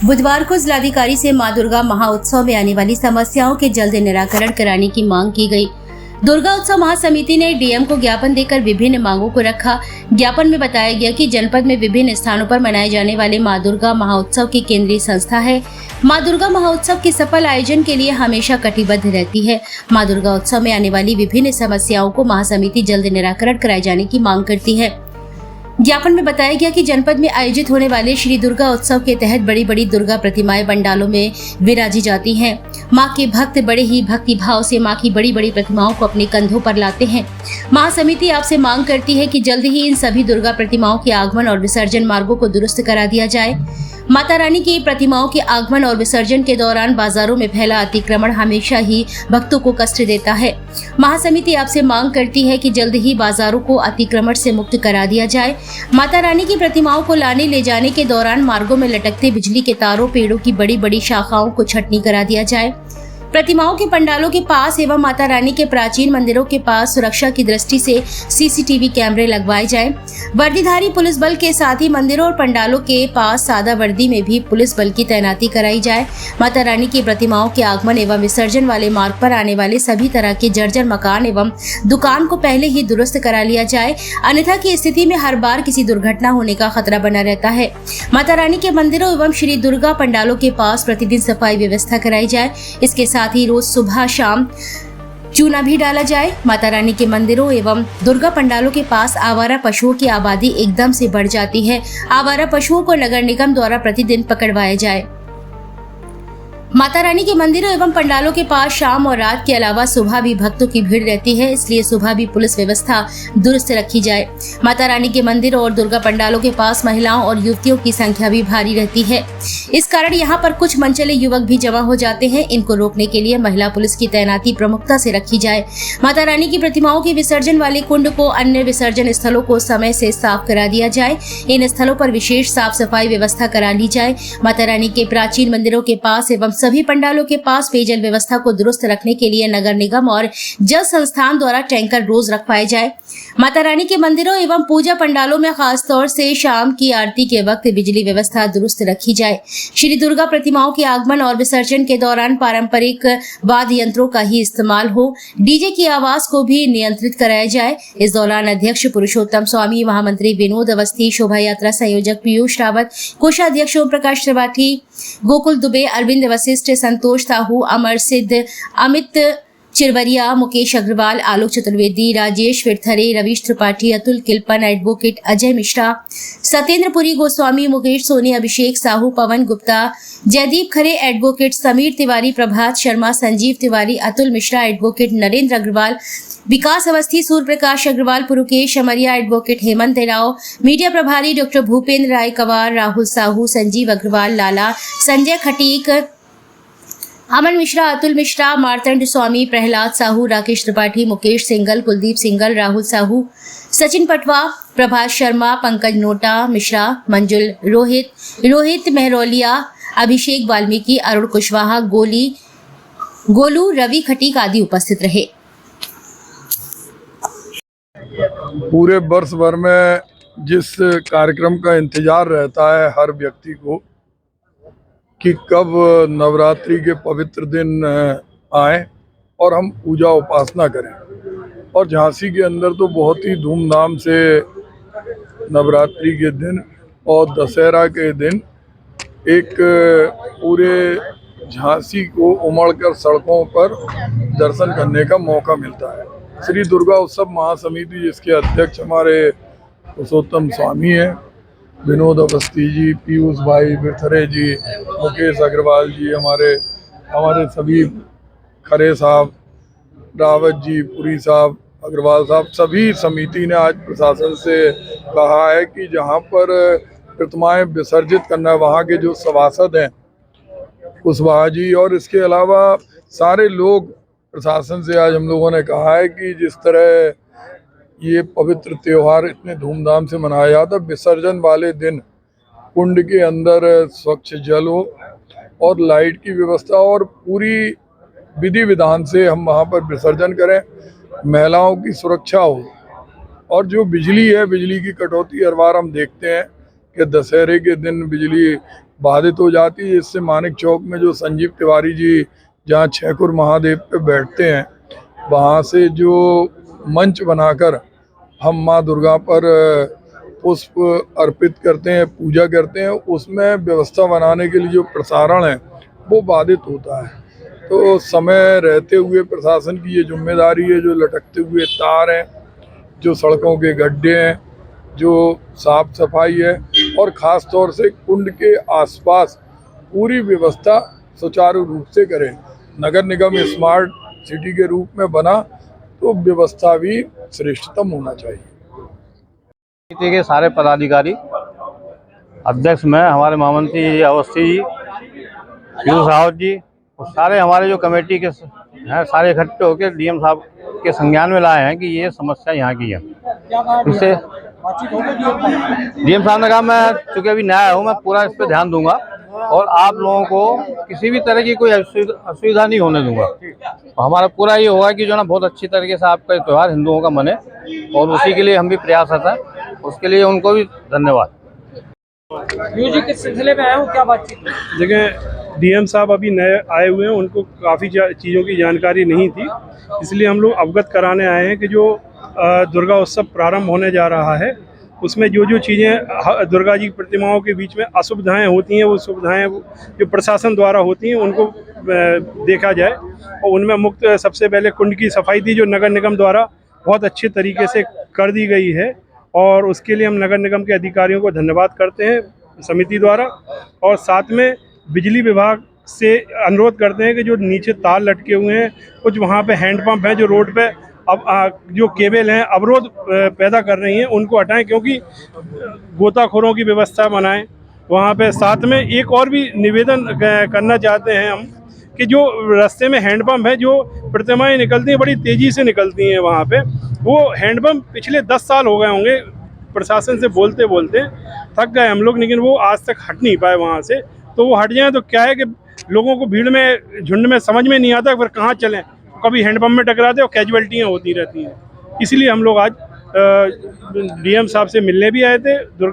बुधवार को जिलाधिकारी से मां दुर्गा महाउत्सव में आने वाली समस्याओं के जल्द निराकरण कराने की मांग की गई। दुर्गा उत्सव महासमिति ने डीएम को ज्ञापन देकर विभिन्न मांगों को रखा। ज्ञापन में बताया गया कि जनपद में विभिन्न स्थानों पर मनाए जाने वाले मां दुर्गा महाउत्सव की केंद्रीय संस्था है। मां दुर्गा महाउत्सव के सफल आयोजन के लिए हमेशा कटिबद्ध रहती है। मां दुर्गा उत्सव में आने वाली विभिन्न समस्याओं को महासमिति जल्द निराकरण कराए जाने की मांग करती है। ज्ञापन में बताया गया कि जनपद में आयोजित होने वाले श्री दुर्गा उत्सव के तहत बड़ी बड़ी दुर्गा प्रतिमाएं पंडालों में विराजी जाती हैं। मां के भक्त बड़े ही भक्ति भाव से मां की बड़ी बड़ी प्रतिमाओं को अपने कंधों पर लाते हैं। महासमिति आपसे मांग करती है कि जल्द ही इन सभी दुर्गा प्रतिमाओं के आगमन और विसर्जन मार्गों को दुरुस्त करा दिया जाए। माता रानी की प्रतिमाओं के आगमन और विसर्जन के दौरान बाजारों में फैला अतिक्रमण हमेशा ही भक्तों को कष्ट देता है। महासमिति आपसे मांग करती है कि जल्द ही बाजारों को अतिक्रमण से मुक्त करा दिया जाए। माता रानी की प्रतिमाओं को लाने ले जाने के दौरान मार्गों में लटकते बिजली के तारों, पेड़ों की बड़ी बड़ी शाखाओं को छटनी करा दिया जाए। प्रतिमाओं के पंडालों के पास एवं माता रानी के प्राचीन मंदिरों के पास सुरक्षा की दृष्टि से सीसीटीवी कैमरे लगवाए जाएं। वर्दीधारी पुलिस बल के साथ ही मंदिरों और पंडालों के पास सादा वर्दी में भी पुलिस बल की तैनाती कराई जाए। माता रानी की प्रतिमाओं के आगमन एवं विसर्जन वाले मार्ग पर आने वाले सभी तरह के जर्जर मकान एवं दुकान को पहले ही दुरुस्त करा लिया जाए, अन्यथा की स्थिति में हर बार किसी दुर्घटना होने का खतरा बना रहता है। माता रानी के मंदिरों एवं श्री दुर्गा पंडालों के पास प्रतिदिन सफाई व्यवस्था कराई जाए। इसके साथ ही रोज सुबह शाम चूना भी डाला जाए। माता रानी के मंदिरों एवं दुर्गा पंडालों के पास आवारा पशुओं की आबादी एकदम से बढ़ जाती है। आवारा पशुओं को नगर निगम द्वारा प्रतिदिन पकड़वाया जाए। माता रानी के मंदिरों एवं पंडालों के पास शाम और रात के अलावा सुबह भी भक्तों की भीड़ रहती है, इसलिए सुबह भी पुलिस व्यवस्था दुरुस्त रखी जाए। माता रानी के मंदिरों और दुर्गा पंडालों के पास महिलाओं और युवतियों की संख्या भी भारी रहती है। इस कारण यहाँ पर कुछ मनचले युवक भी जमा हो जाते हैं। इनको रोकने के लिए महिला पुलिस की तैनाती प्रमुखता से रखी जाए। माता रानी की प्रतिमाओं के विसर्जन वाले कुंड को अन्य विसर्जन स्थलों को समय से साफ करा दिया जाए। इन स्थलों पर विशेष साफ सफाई व्यवस्था करा ली जाए। माता रानी के प्राचीन मंदिरों के पास एवं सभी पंडालों के पास पेयजल व्यवस्था को दुरुस्त रखने के लिए नगर निगम और जल संस्थान द्वारा टैंकर रोज रखवाए जाए। माता रानी के मंदिरों एवं पूजा पंडालों में खास तौर से शाम की आरती के वक्त बिजली व्यवस्था दुरुस्त रखी जाए। श्री दुर्गा प्रतिमाओं के आगमन और विसर्जन के दौरान पारंपरिक वाद्य यंत्रों का ही इस्तेमाल हो। डीजे की आवाज को भी नियंत्रित कराया जाए। इस दौरान अध्यक्ष पुरुषोत्तम स्वामी, महामंत्री विनोद अवस्थी, शोभा यात्रा संयोजक पीयूष रावत, कोषाध्यक्ष ओम प्रकाश त्रिपाठी, गोकुल दुबे, अरविंद वशिष्ठ, संतोष साहू, अमर सिद्ध, अमित चिरवरिया, मुकेश अग्रवाल, आलोक चतुर्वेदी, राजेश विरथरे, रवीश त्रिपाठी, अतुल किलपन, एडवोकेट अजय मिश्रा, सत्येंद्र पुरी गोस्वामी, मुकेश सोनी, अभिषेक साहू, पवन गुप्ता, जयदीप खरे, एडवोकेट समीर तिवारी, प्रभात शर्मा, संजीव तिवारी, अतुल मिश्रा, एडवोकेट नरेंद्र अग्रवाल, विकास अवस्थी, सूर्य प्रकाश अग्रवाल, पुरुकेश अमरिया, एडवोकेट हेमंत राव, मीडिया प्रभारी डॉक्टर भूपेंद्र राय कवार, राहुल साहू, संजीव अग्रवाल, लाला, संजय खटीक, अमन मिश्रा, अतुल मिश्रा, मार्तंड स्वामी, प्रहलाद साहू, राकेश त्रिपाठी, मुकेश सिंगल, कुलदीप सिंगल, राहुल साहू, सचिन पटवा, प्रभात शर्मा, पंकज नोटा मिश्रा, मंजुल रोहित मेहरोलिया, अभिषेक वाल्मीकि, अरुण कुशवाहा, गोलू, रवि खटीक आदि उपस्थित रहे। पूरे वर्ष भर में जिस कार्यक्रम का इंतजार रहता है हर व्यक्ति को कि कब नवरात्रि के पवित्र दिन आए और हम पूजा उपासना करें, और झांसी के अंदर तो बहुत ही धूमधाम से नवरात्रि के दिन और दशहरा के दिन एक पूरे झांसी को उमड़कर सड़कों पर दर्शन करने का मौका मिलता है। श्री दुर्गा उत्सव महासमिति, जिसके अध्यक्ष हमारे पुरुषोत्तम स्वामी हैं, विनोद अवस्थी जी, पीयूष भाई विरथरे जी, मुकेश अग्रवाल जी, हमारे सभी खरे साहब, रावत जी, पुरी साहब, अग्रवाल साहब, सभी समिति ने आज प्रशासन से कहा है कि जहां पर प्रतिमाएं विसर्जित करना है वहां के जो सभासद हैं कुशवाहा जी और इसके अलावा सारे लोग, प्रशासन से आज हम लोगों ने कहा है कि जिस तरह ये पवित्र त्योहार इतने धूमधाम से मनाया जाता है, विसर्जन वाले दिन कुंड के अंदर स्वच्छ जल हो और लाइट की व्यवस्था और पूरी विधि विधान से हम वहाँ पर विसर्जन करें, महिलाओं की सुरक्षा हो। और जो बिजली है, बिजली की कटौती हर बार हम देखते हैं कि दशहरे के दिन बिजली बाधित हो जाती है। इससे मानिक चौक में जो संजीव तिवारी जी जहाँ छैकुर महादेव पे बैठते हैं, वहाँ से जो मंच बनाकर हम माँ दुर्गा पर पुष्प अर्पित करते हैं, पूजा करते हैं, उसमें व्यवस्था बनाने के लिए जो प्रसारण है वो बाधित होता है। तो समय रहते हुए प्रशासन की ये जिम्मेदारी है, जो लटकते हुए तार हैं, जो सड़कों के गड्ढे हैं, जो साफ सफाई है और ख़ास तौर से कुंड के आसपास पूरी व्यवस्था सुचारू रूप से करें। नगर निगम स्मार्ट सिटी के रूप में बना तो व्यवस्था भी श्रेष्ठतम होना चाहिए। समिति के सारे पदाधिकारी, अध्यक्ष में हमारे महामंत्री जी अवस्थी जी, पीयूष रावत जी और सारे हमारे जो कमेटी के हैं सारे इकट्ठे होकर डीएम साहब के संज्ञान में लाए हैं कि ये समस्या यहाँ की है। इससे डीएम साहब ने कहा मैं चूँकि अभी नया हूँ, मैं पूरा इस पर ध्यान दूंगा और आप लोगों को किसी भी तरह की कोई असुविधा नहीं होने दूंगा। तो हमारा पूरा ये होगा कि जो ना बहुत अच्छी तरीके से आपका त्यौहार हिंदुओं का मने और उसी के लिए हम भी प्रयासरत हैं। उसके लिए उनको भी धन्यवाद। म्यूजिक के सिलसिले में आया हूँ, क्या बातचीत? देखिए, डीएम साहब अभी नए आए हुए हैं, उनको काफ़ी चीज़ों की जानकारी नहीं थी, इसलिए हम लोग अवगत कराने आए हैं कि जो दुर्गा उत्सव प्रारंभ होने जा रहा है उसमें जो जो चीज़ें दुर्गा जी की प्रतिमाओं के बीच में असुविधाएं होती हैं, वो सुविधाएं जो प्रशासन द्वारा होती हैं उनको देखा जाए। और उनमें मुख्य सबसे पहले कुंड की सफाई थी, जो नगर निगम द्वारा बहुत अच्छे तरीके से कर दी गई है और उसके लिए हम नगर निगम के अधिकारियों को धन्यवाद करते हैं समिति द्वारा। और साथ में बिजली विभाग से अनुरोध करते हैं कि जो नीचे तार लटके हुए हैं, कुछ वहाँ पे हैंडपम्प हैं जो रोड पे अब जो केबल हैं अवरोध पैदा कर रही हैं, उनको हटाएं, क्योंकि गोताखोरों की व्यवस्था बनाएं वहाँ पे। साथ में एक और भी निवेदन करना चाहते हैं हम कि जो रास्ते में हैंडपम्प है, जो प्रतिमाएं निकलती हैं बड़ी तेज़ी से निकलती हैं वहाँ पे, वो हैंडपम्प पिछले 10 साल हो गए होंगे प्रशासन से बोलते बोलते थक गए हम लोग, लेकिन वो आज तक हट नहीं पाए वहाँ से। तो वो हट जाएं तो क्या है कि लोगों को भीड़ में झुंड में समझ में नहीं आता फिर कहाँ चलें, कभी हैंडपम्प में टकराते और कैजुअल्टियाँ होती रहती हैं। इसलिए हम लोग आज डीएम साहब से मिलने भी आए थे। दुर्गा